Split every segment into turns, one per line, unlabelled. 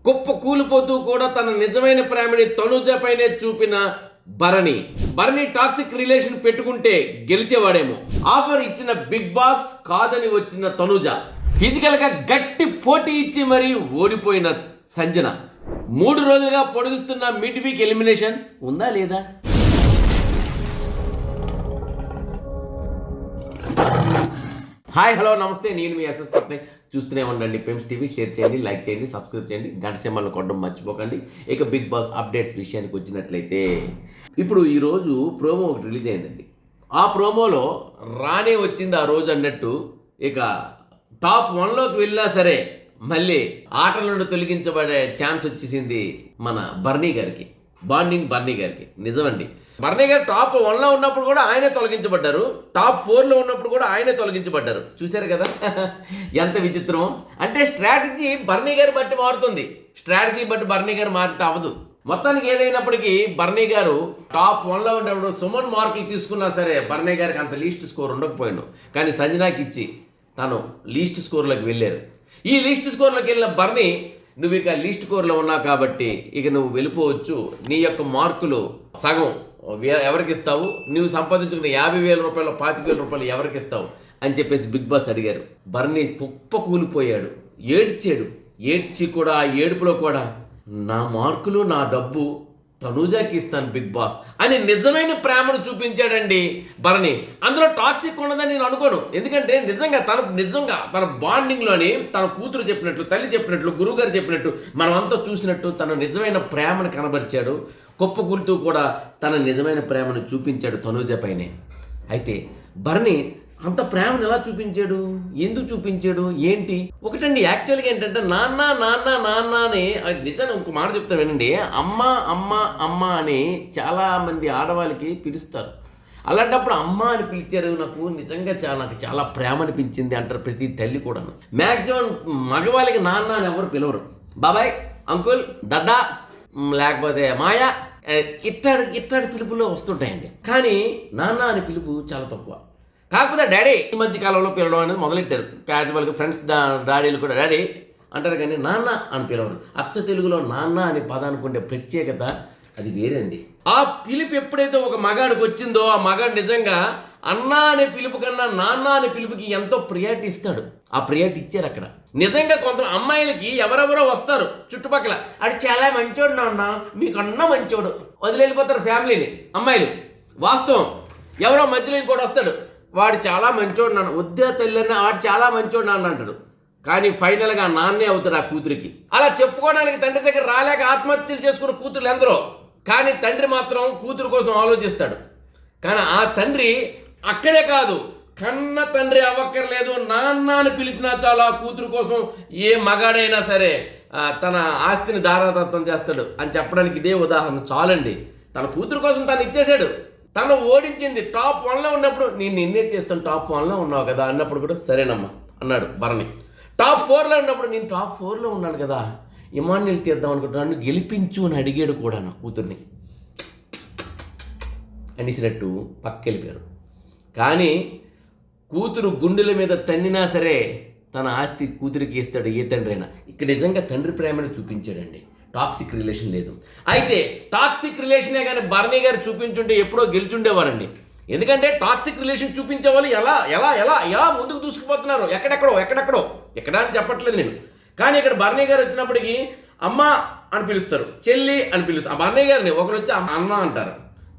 కుప్ప కూలిపోతూ కూడా తన నిజమైన ప్రేమని తనుజపైనే చూపిన భరణి టాక్సిక్ రిలేషన్ పెట్టుకుంటే గెలిచేవాడేమో. ఆఫర్ ఇచ్చిన బిగ్ బాస్ కాదని వచ్చిన తనుజ, ఫిజికల్ గా గట్టి పోటీ ఇచ్చి మరీ ఓడిపోయిన సంజన, 3 రోజులుగా పొడిగిస్తున్న మిడ్ వీక్ ఎలిమినేషన్ ఉందా లేదా? హాయ్ హలో నమస్తే, నేను మీ ఎస్ఎస్ పట్నే. చూస్తూనే ఉండండి పెమ్స్ టీవీ. షేర్ చేయండి, లైక్ చేయండి, సబ్స్క్రైబ్ చేయండి, గంట సింబల్ని కొట్టడం మర్చిపోకండి. ఇక బిగ్ బాస్ అప్డేట్స్ విషయానికి వచ్చినట్లయితే, ఇప్పుడు ఈరోజు ప్రోమో ఒకటి రిలీజ్ అయిందండి. ఆ ప్రోమోలో రానే వచ్చింది ఆ రోజు అన్నట్టు, ఇక టాప్ 1లోకి వెళ్ళినా సరే మళ్ళీ ఆటల నుండి తొలగించబడే ఛాన్స్ వచ్చేసింది మన బర్నీ గారికి, బర్నీ గారికి. నిజమండి, బర్నీ గారు టాప్ 1లో ఉన్నప్పుడు కూడా ఆయనే తొలగించబడ్డారు, టాప్ 4లో ఉన్నప్పుడు కూడా ఆయనే తొలగించబడ్డారు. చూశారు కదా ఎంత విచిత్రం. అంటే స్ట్రాటజీ బర్నీ గారు బట్టి మారుతుంది, స్ట్రాటజీ బట్టి బర్నీ గారు మారితే అవ్వదు. మొత్తానికి ఏదైనప్పటికీ బర్నీ గారు టాప్ 1లో ఉన్నప్పుడు సుమన్ మార్కులు తీసుకున్నా సరే బర్నీ గారికి అంత లీస్ట్ స్కోర్ ఉండకపోయాను, కానీ సంజనాకి ఇచ్చి తను లీస్ట్ స్కోర్లోకి వెళ్ళారు. ఈ లీస్ట్ స్కోర్లోకి వెళ్ళిన బర్నీ, నువ్వు ఇక లీస్ట్ స్కోర్లో ఉన్నావు కాబట్టి ఇక నువ్వు వెళ్ళిపోవచ్చు, నీ యొక్క మార్కులు సగం ఎవరికి ఇస్తావు, నువ్వు సంపాదించుకున్న 50,000 రూపాయలు 25,000 రూపాయలు ఎవరికి ఇస్తావు అని చెప్పేసి బిగ్ బాస్ అడిగారు. బర్నీ కుప్ప కూలిపోయాడు, ఏడ్చి కూడా ఆ ఏడుపులో కూడా నా మార్కులు నా డబ్బు తనూజాకి ఇస్తాను బిగ్ బాస్ అని నిజమైన ప్రేమను చూపించాడండి బర్నీ. అందులో టాక్సిక్ ఉన్నదని నేను అనుకోను, ఎందుకంటే నిజంగా తన బాండింగ్లోని తన కూతురు చెప్పినట్లు, తల్లి చెప్పినట్లు, గురువుగారు చెప్పినట్టు, మనమంతా చూసినట్టు తన నిజమైన ప్రేమను కనబరిచాడు. కుప్పకూలుతూ కూడా తన నిజమైన ప్రేమను చూపించాడు తనూజ పైనే. అయితే బర్నీ అంత ప్రేమను ఎలా చూపించాడు, ఎందుకు చూపించాడు, ఏంటి? ఒకటండి, యాక్చువల్గా ఏంటంటే నాన్న అని నిజాన్ని ఒక మాట చెప్తా వినండి. అమ్మ అని చాలామంది ఆడవాళ్ళకి పిలుస్తారు. అలాంటప్పుడు అమ్మ అని పిలిచారు, నాకు చాలా ప్రేమ అనిపించింది అంటారు ప్రతి తల్లి కూడా. మ్యాక్సిమం మగవాళ్ళకి నాన్న అని ఎవరు పిలవరు. బాబాయ్, అంకుల్, దద్దా, లేకపోతే మాయా, ఇట్లాంటి పిలుపులో వస్తుంటాయండి. కానీ నాన్న అని పిలుపు చాలా తక్కువ. కాకపోతే డాడీ ఈ మధ్య కాలంలో పిలవడం అనేది మొదలెట్టారు. క్యాజువల్గా ఫ్రెండ్స్ డాడీలు కూడా డాడీ అంటారు, కానీ నాన్న అని పిలవరు. అచ్చ తెలుగులో నాన్న అనే పదానికి ఉండే ప్రత్యేకత అది వేరండి. ఆ పిలుపు ఎప్పుడైతే ఒక మగాడికి వచ్చిందో, ఆ మగాడు నిజంగా అన్న అనే పిలుపు కన్నా నాన్న అనే పిలుపుకి ఎంతో ప్రియారిటీ ఇస్తాడు. ఆ ప్రియారిటీ ఇచ్చారు అక్కడ. నిజంగా కొంత అమ్మాయిలకి ఎవరెవరో వస్తారు చుట్టుపక్కల, అది చాలా మంచోడు నాన్న, మీకన్నా మంచోడు, వదిలేళ్ళిపోతారు ఫ్యామిలీని అమ్మాయిలు. వాస్తవం, ఎవరో మధ్యలో ఇంకోటి వస్తాడు, వాడు చాలా మంచోడు నాన్న, వద్దే తల్లిన్న వాడు చాలా మంచోడు నాన్న అంటాడు. కానీ ఫైనల్గా నాన్నే అవుతాడు ఆ కూతురికి. అలా చెప్పుకోవడానికి తండ్రి దగ్గర రాలేక ఆత్మహత్యలు చేసుకున్న కూతురు ఎందరో, కానీ తండ్రి మాత్రం కూతురు కోసం ఆలోచిస్తాడు. కానీ ఆ తండ్రి అక్కడే కాదు, కన్న తండ్రి అవ్వక్కర్లేదు, నాన్న అని పిలిచినా చాలా కూతురు కోసం ఏ మగాడైనా సరే తన ఆస్తిని దారాదత్తం చేస్తాడు అని చెప్పడానికి ఇదే ఉదాహరణ చాలండి. తన కూతురు కోసం తను ఇచ్చేశాడు. తను ఓడించింది టాప్ 1లో ఉన్నప్పుడు, నేను నిన్నే చేస్తాను, టాప్ 1లో ఉన్నావు కదా అన్నప్పుడు కూడా సరేనమ్మా అన్నాడు భరణి. టాప్ 4లో ఉన్నప్పుడు, నేను టాప్ 4లో ఉన్నాను కదా, ఇమాన్యుల్ తీద్దాం అనుకుంటున్నాను, గెలిపించు అని అడిగాడు కూడా నా కూతుర్ని అనేసినట్టు పక్కెళ్ళిపోయారు. కానీ కూతురు గుండెల మీద తన్నినా సరే తన ఆస్తి కూతురికి ఇస్తాడు ఏ తండ్రి అయినా. ఇక్కడ నిజంగా తండ్రి ప్రేమను చూపించాడండి, టాక్సిక్ రిలేషన్ లేదు. అయితే టాక్సిక్ రిలేషనే కానీ బర్నీ గారు చూపించుంటే ఎప్పుడో గెలిచుండేవారండి. ఎందుకంటే టాక్సిక్ రిలేషన్ చూపించే వాళ్ళు ఎలా ముందుకు దూసుకుపోతున్నారు, ఎక్కడెక్కడో ఎక్కడ అని చెప్పట్లేదు నేను. కానీ ఇక్కడ బర్నీ గారు వచ్చినప్పటికీ అమ్మ అని పిలుస్తారు, చెల్లి అని పిలుస్తారు. ఆ బర్నీ గారిని ఒకరు వచ్చి అన్న అంటారు,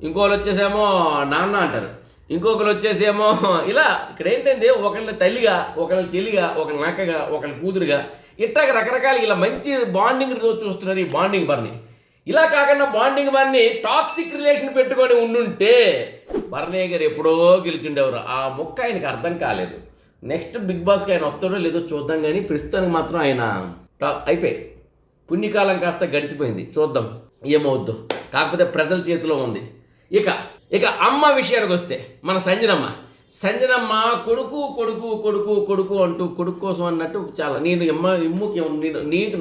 ఇంకోళ్ళు వచ్చేసేమో నాన్న అంటారు, ఇంకొకరు వచ్చేసేమో ఇలా. ఇక్కడ ఏంటంటే ఒకళ్ళని తల్లిగా, ఒకళ్ళని చెల్లిగా, ఒకళ్ళని అక్కగా, ఒకళ్ళని కూతురుగా, ఇట్టాక రకరకాల ఇలా మంచి బాండింగ్ చూస్తున్నారు ఈ బాండింగ్ బర్నీ. ఇలా కాకుండా బాండింగ్ బర్నీ టాక్సిక్ రిలేషన్ పెట్టుకొని ఉండుంటే బర్నీ గారు ఎప్పుడో గెలిచిండేవారు. ఆ మొక్క ఆయనకు అర్థం కాలేదు. నెక్స్ట్ బిగ్ బాస్కి ఆయన వస్తాడో లేదో చూద్దాం, కానీ ప్రస్తుతానికి మాత్రం ఆయన అయిపోయి పుణ్యకాలం కాస్త గడిచిపోయింది, చూద్దాం ఏమవుద్దో. కాకపోతే ప్రజల చేతిలో ఉంది. ఇక అమ్మ విషయానికి వస్తే మన సంజనమ్మ కొడుకు అంటూ కొడుకు కోసం అన్నట్టు చాలా, నేను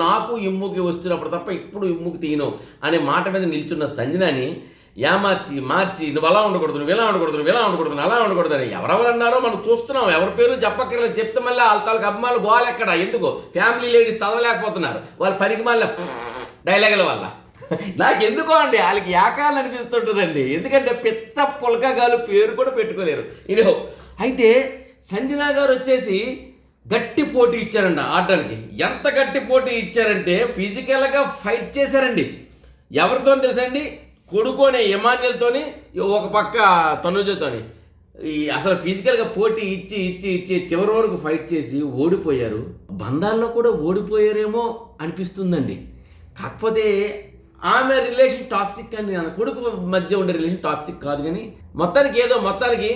నాకు ఇమ్ముకి వస్తున్నప్పుడు తప్ప ఇప్పుడు ఇమ్ముకి తీయను అనే మాట మీద నిల్చున్న సంజనాని మార్చి నువ్వు అలా ఉండకూడదు, నువ్వు ఇలా ఉండకూడదు, నువ్వు ఇలా ఉండకూడదు, అలా ఉండకూడదు అని ఎవరెవరు అన్నారో మనం చూస్తున్నాం. ఎవరి పేరు చెప్పక్కర్లేదు, చెప్తే మళ్ళీ వాళ్ళ తాలూకు అభిమానులు గోలు ఎక్కడ, ఎందుకు ఫ్యామిలీ లేడీస్ చదవలేకపోతున్నారు వాళ్ళ పనికి మళ్ళీ డైలాగుల వల్ల. నాకు ఎందుకో అండి వాళ్ళకి ఏకాలు అనిపిస్తుంటుందండి, ఎందుకంటే పిచ్చ పుల్కగాలు పేరు కూడా పెట్టుకోలేరు. ఇదో అయితే సంజన గారు వచ్చేసి గట్టి పోటీ ఇచ్చారండి ఆడడానికి. ఎంత గట్టి పోటీ ఇచ్చారంటే ఫిజికల్గా ఫైట్ చేశారండి. ఎవరితో తెలుసండి, కొడుకోనే ఎమాన్యుల్తోని, ఒక పక్క తనుజతోని. అసలు ఫిజికల్గా పోటీ ఇచ్చి ఇచ్చి ఇచ్చి చివరి వరకు ఫైట్ చేసి ఓడిపోయారు. బంధాల్లో కూడా ఓడిపోయారేమో అనిపిస్తుందండి. కాకపోతే ఆమె రిలేషన్ టాక్సిక్ అని, కొడుకు మధ్య ఉండే రిలేషన్ టాక్సిక్ కాదు, కానీ మొత్తానికి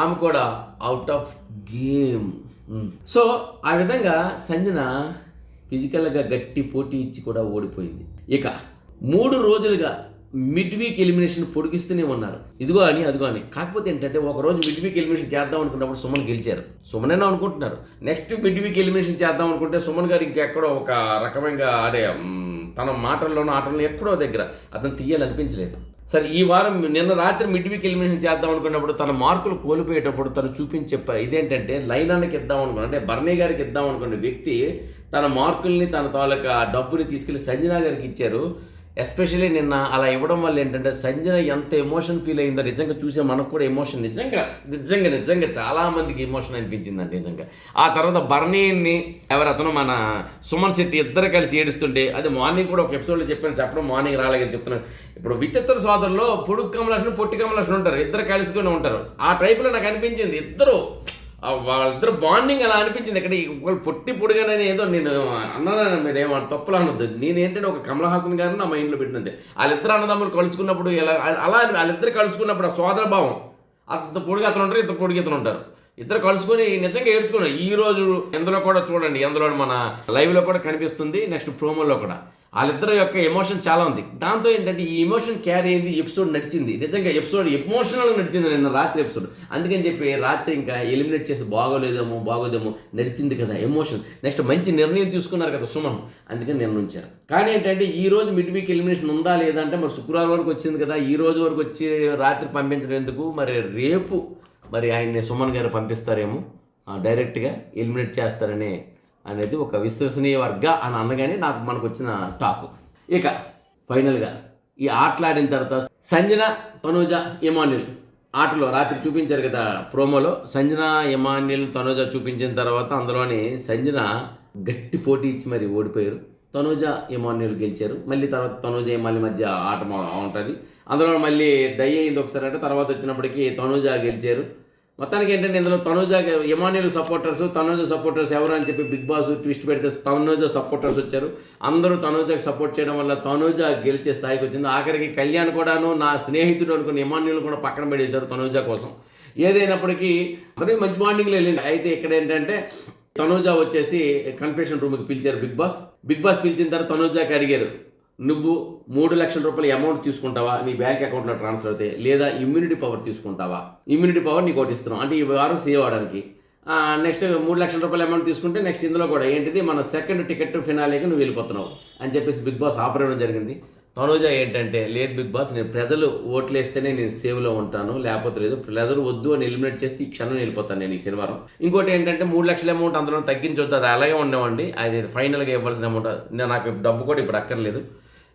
ఆమె కూడా అవుట్ ఆఫ్ గేమ్. సో ఆ విధంగా సంజన ఫిజికల్గా గట్టి పోటీ ఇచ్చి కూడా ఓడిపోయింది. ఇక 3 రోజులుగా మిడ్ వీక్ ఎలిమినేషన్ పొడిగిస్తూనే ఉన్నారు, ఇదిగో అని అదిగో అని. కాకపోతే ఏంటంటే ఒకరోజు మిడ్ వీక్ ఎలిమినేషన్ చేద్దాం అనుకున్నప్పుడు సుమన్ గెలిచారు. సుమన్ అనుకుంటున్నారు నెక్స్ట్ మిడ్ వీక్ ఎలిమినేషన్ చేద్దాం అనుకుంటే సుమన్ గారు ఇంకెక్కడో ఒక రకమైన తన మాటల్లోనూ ఆటల్లో ఎక్కడో దగ్గర అతను తీయాలనిపించలేదు. సరే ఈ వారం నిన్న రాత్రి మిడ్ వీక్ ఎలిమినేషన్ చేద్దాం అనుకున్నప్పుడు తన మార్కులు కోల్పోయేటప్పుడు తను చూపించి చెప్పారు, ఇదేంటంటే లైన్ అన్నకి ఇద్దాం అనుకున్నా, అంటే బర్నీ గారికి ఇద్దాం అనుకున్న వ్యక్తి తన మార్కుల్ని తన తాలూకా డబ్బుని తీసుకెళ్లి సంజన గారికి ఇచ్చారు. ఎస్పెషల్లీ నిన్న అలా ఇవ్వడం వల్ల ఏంటంటే సంజన ఎంత ఎమోషన్ ఫీల్ అయిందో నిజంగా చూసే మనకు కూడా ఎమోషన్ నిజంగా చాలామందికి ఎమోషన్ అనిపించిందండి నిజంగా. ఆ తర్వాత బర్నీని ఎవరతను మన సుమన్ శెట్టి ఇద్దరు కలిసి ఏడుస్తుంటే, అది మార్నింగ్ కూడా ఒక ఎపిసోడ్లో చెప్పడం మార్నింగ్ రాలేదని చెప్తున్నాను. ఇప్పుడు విచిత్ర సోదరులో పొడుగు కమలాషన్ పొట్టి కమలాషన్ ఉంటారు, ఇద్దరు కలిసికొని ఉంటారు. ఆ టైప్లో నాకు అనిపించింది వాళ్ళిద్దరు బాండింగ్ అలా అనిపించింది. ఇక్కడ ఒకళ్ళు పొడిగానే ఏదో నేను అన్నాను, మీరు ఏమో తప్పులు అనొద్దు. నేనేంటంటే ఒక కమల్ హాసన్ గారిని నా మైండ్లో పెట్టినది. వాళ్ళిద్దరు అన్నదమ్ములు కలుసుకున్నప్పుడు అలా వాళ్ళిద్దరు కలుసుకున్నప్పుడు ఆ సోదర భావం, అంత పొడిగా అతను ఉంటారు, ఇంత పొడిగా ఇతను ఉంటారు, ఇద్దరు కలుసుకొని నిజంగా ఏడ్చుకున్నారు. ఈ రోజు ఎందులో కూడా చూడండి, ఎందులో మన లైవ్లో కూడా కనిపిస్తుంది, నెక్స్ట్ ప్రోమోలో కూడా వాళ్ళిద్దరు యొక్క ఎమోషన్ చాలా ఉంది. దాంతో ఏంటంటే ఈ ఎమోషన్ క్యారీ అయింది, ఎపిసోడ్ నడిచింది, నిజంగా ఎపిసోడ్ ఎమోషనల్గా నడిచింది నిన్న రాత్రి ఎపిసోడ్. అందుకని చెప్పి రాత్రి ఇంకా ఎలిమినేట్ చేసి బాగోదేమో నడిచింది కదా ఎమోషన్. నెక్స్ట్ మంచి నిర్ణయం తీసుకున్నారు కదా సుమన్, అందుకని నిర్ణయించారు. కానీ ఏంటంటే ఈ రోజు మిడ్ వీక్ ఎలిమినేషన్ ఉందా లేదా అంటే మరి శుక్రవారం వరకు వచ్చింది కదా, ఈ రోజు వరకు వచ్చి రాత్రి పంపించడం ఎందుకు, మరి రేపు ఆయన్ని సుమన్ గారు పంపిస్తారేమో, డైరెక్ట్గా ఎలిమినేట్ చేస్తారనే అనేది ఒక విశ్వసనీయ వర్గ అని అనగానే మనకు వచ్చిన టాక్. ఇక ఫైనల్గా ఈ ఆటలాడిన తర్వాత సంజన, తనూజ, ఎమాన్యుల్ ఆటలో రాత్రి చూపించారు కదా ప్రోమోలో. సంజన, ఎమాన్యుల్, తనూజ చూపించిన తర్వాత అందులోని సంజన గట్టి పోటీ ఇచ్చి మరి ఓడిపోయారు. తనూజ, ఎమాన్యుల్ గెలిచారు. మళ్ళీ తర్వాత తనూజ, ఎమాన్యుల్ మధ్య ఆట ఉంటుంది. అందులో మళ్ళీ డై అయింది ఒకసారి అంటే, తర్వాత వచ్చినప్పటికీ తనూజ గెలిచారు. మొత్తానికి ఏంటంటే ఇందులో Tanuja, Emmanuel supporters, Tanuja supporters ఎవరు అని చెప్పి బిగ్ బాస్ ట్విస్ట్ పెడితే తనూజ సపోర్టర్స్ వచ్చారు. అందరూ తనూజకి సపోర్ట్ చేయడం వల్ల తనూజ గెలిచే స్థాయికి వచ్చింది. ఆఖరికి కళ్యాణ్ కూడాను నా స్నేహితుడు అనుకుని ఎమాన్యుల్ కూడా పక్కన పెట్టేశారు తనూజ కోసం. ఏదైనప్పటికీ అందరూ మంచి బాండింగ్లో వెళ్ళింది. అయితే ఇక్కడ ఏంటంటే తనూజ వచ్చేసి కన్ఫెషన్ రూమ్కి పిలిచారు బిగ్ బాస్ పిలిచిన తర్వాత తనూజకి అడిగారు, నువ్వు 3 లక్షల రూపాయల అమౌంట్ తీసుకుంటావా, నీ బ్యాంక్ అకౌంట్లో ట్రాన్స్ఫర్ అవుతాయి, లేదా ఇమ్యూనిటీ పవర్ తీసుకుంటావా, ఇమ్యూనిటీ పవర్ నీకు ఒకటి ఇస్తున్నాం అంటే ఈ వారం సేవ్ అవడానికి. నెక్స్ట్ 3 లక్షల రూపాయల అమౌంట్ తీసుకుంటే నెక్స్ట్ ఇందులో కూడా ఏంటిది మన సెకండ్ టికెట్ ఫినాలేకి నువ్వు వెళ్ళిపోతున్నావు అని చెప్పేసి బిగ్ బాస్ ఆఫర్ ఇవ్వడం జరిగింది. తనూజ ఏంటంటే లేదు బిగ్ బాస్, నేను ప్రజలు ఓట్లు వేస్తేనే నేను సేవ్లో ఉంటాను, లేకపోతే లేదు, ప్రజలు వద్దు అని ఎలిమినేట్ చేస్తే ఈ క్షణం వెళ్ళిపోతాను నేను ఈ శనివారం. ఇంకోటి ఏంటంటే 3 లక్షల అమౌంట్ అందులో తగ్గించొద్దు, అది అలాగే ఉండేవండి, అది ఫైనల్గా ఇవ్వాల్సిన అమౌంట్. నాకు డబ్బు కూడా ఇప్పుడు అక్కర్లేదు,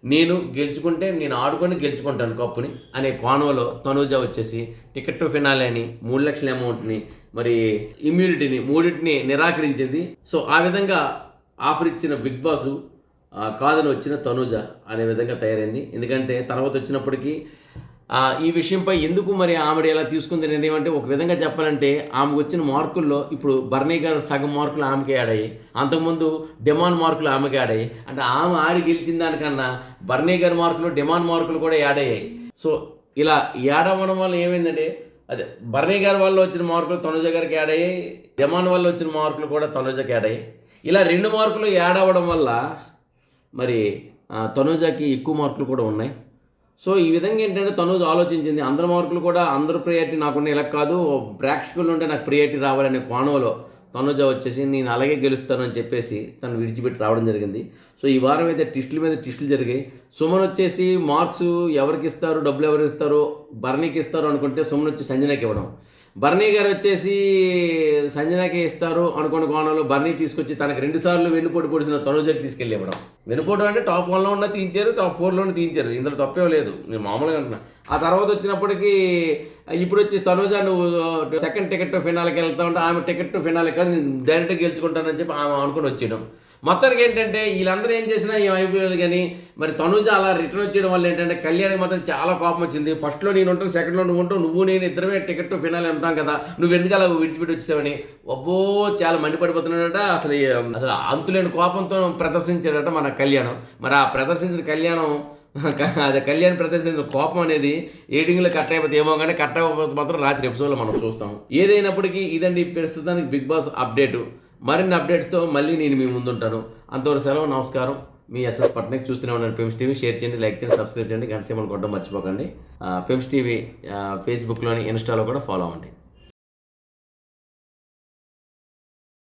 నేను గెలుచుకుంటే నేను ఆడుకొని గెలుచుకుంటాను కప్పుని అనే కోణంలో తనూజ వచ్చేసి టికెట్ టు ఫినాలే అని 3 లక్షల అమౌంట్ని మరి ఇమ్యూనిటీని మూడింటిని నిరాకరించింది. సో ఆ విధంగా ఆఫర్ ఇచ్చిన బిగ్ బాసు కాదని వచ్చిన తనూజ అనే విధంగా తయారైంది. ఎందుకంటే తర్వాత వచ్చినప్పటికీ ఈ విషయంపై ఎందుకు మరి ఆమె ఎలా తీసుకుంది నిర్ణయం అంటే, ఒక విధంగా చెప్పాలంటే ఆమెకు వచ్చిన మార్కుల్లో ఇప్పుడు బర్నీ గారు సగం మార్కులు ఆమెకి యాడ్ అయ్యాయి, అంతకుముందు డిమాండ్ మార్కులు ఆమెకి యాడ్ అయ్యాయి. అంటే ఆమె ఆడి గెలిచిన దానికన్నా బర్నీ గారి మార్కులు డిమాండ్ మార్కులు కూడా యాడ్ అయ్యాయి. సో ఇలా యాడ్ అవ్వడం వల్ల ఏమైందంటే, అదే బర్నీ గారి వల్ల వచ్చిన మార్కులు తనూజ గారికి యాడ్ అయ్యాయి, డిమాండ్ వల్ల వచ్చిన మార్కులు కూడా తనూజకి యాడ్ అయ్యాయి. ఇలా 2 మార్కులు యాడ్ అవ్వడం వల్ల మరి తనూజకి ఎక్కువ మార్కులు కూడా ఉన్నాయి. సో ఈ విధంగా ఏంటంటే తనూజ ఆలోచించింది, అందరి మార్కులు కూడా అందరూ ప్రియారిటీ నాకున్న ఇలా కాదు, ప్రేక్షకులు ఉంటే నాకు ప్రియారిటీ రావాలనే కోణంలో తనుజ వచ్చేసి నేను అలాగే గెలుస్తాను అని చెప్పేసి తను విడిచిపెట్టి రావడం జరిగింది. సో ఈ వారం అయితే ట్విస్టుల మీద ట్విస్టులు జరిగాయి. సుమన్ వచ్చేసి మార్క్స్ ఎవరికి ఇస్తారు, డబ్బులు ఎవరికి ఇస్తారు, భరణికి ఇస్తారు అనుకుంటే సుమన్ వచ్చి సంజనాకి ఇవ్వడం, భరణి గారు వచ్చేసి సంజనాకి ఇస్తారు అనుకున్న కోణంలో భరణి తీసుకొచ్చి తనకు 2 సార్లు వెన్నుపోటు పొడిచిన తనుజకి తీసుకెళ్ళి ఇవ్వడం. వెన్నుపోటు అంటే టాప్ 1లో ఉన్న తీయించారు, టాప్ 4లోనే తీయించారు, ఇందులో తప్పేం లేదు, నేను మామూలుగా అంటున్నా. ఆ తర్వాత వచ్చినప్పటికీ ఇప్పుడు వచ్చి తనుజ నువ్వు సెకండ్ టికెట్ ఫినాల్కి వెళ్తా ఉంటే ఆమె టికెట్ ఫినాల్కి కాదు నేను డైరెక్ట్గా గెలుచుకుంటానని చెప్పి ఆమె అనుకుని వచ్చేయడం. మొత్తానికి ఏంటంటే వీళ్ళందరూ ఏం చేసినా ఈ ఐపీఎల్ కానీ మరి తనుజ అలా రిటర్న్ వచ్చేయడం వల్ల ఏంటంటే కళ్యాణ్కి మాత్రం చాలా కోపం వచ్చింది. ఫస్ట్లో నేను ఉంటాను, సెకండ్లో నువ్వు ఉంటావు, నువ్వు నేను ఇద్దరమే టికెట్ ఫినాల్ ఉంటాం కదా, నువ్వు ఎందుకు అలా విడిచిపెట్టి వచ్చావని అబ్బో చాలా మండిపడిపోతున్నాడట. అసలు అంతులేని కోపంతో ప్రదర్శించాడట మన కళ్యాణం. మరి ఆ ప్రదర్శించిన కళ్యాణం అదే కళ్యాణ్ ప్రదర్శించిన కోపం అనేది ఎడిటింగ్లో కట్ అయిపోతే ఏమో కానీ కట్ అయిపోతే మాత్రం రాత్రి ఎపిసోడ్లో మనం చూస్తాం. ఏదైనప్పటికీ ఇదండి ప్రస్తుతానికి బిగ్ బాస్ అప్డేటు. మరిన్ని అప్డేట్స్తో మళ్ళీ నేను మీ ముందుంటాను. అంతవరకు సెలవు, నమస్కారం. మీ ఎస్ఎస్ పట్నాయక్. చూస్తూనే ఉన్నాను పెమ్స్ టీవీ. షేర్ చేయండి, లైక్ చేయండి, సబ్స్క్రైబ్ చేయండి, గంట సేమలు కొట్టడం మర్చిపోకండి. పెమ్స్ టీవీ ఫేస్బుక్లోని, ఇన్స్టాలో కూడా ఫాలో అవ్వండి.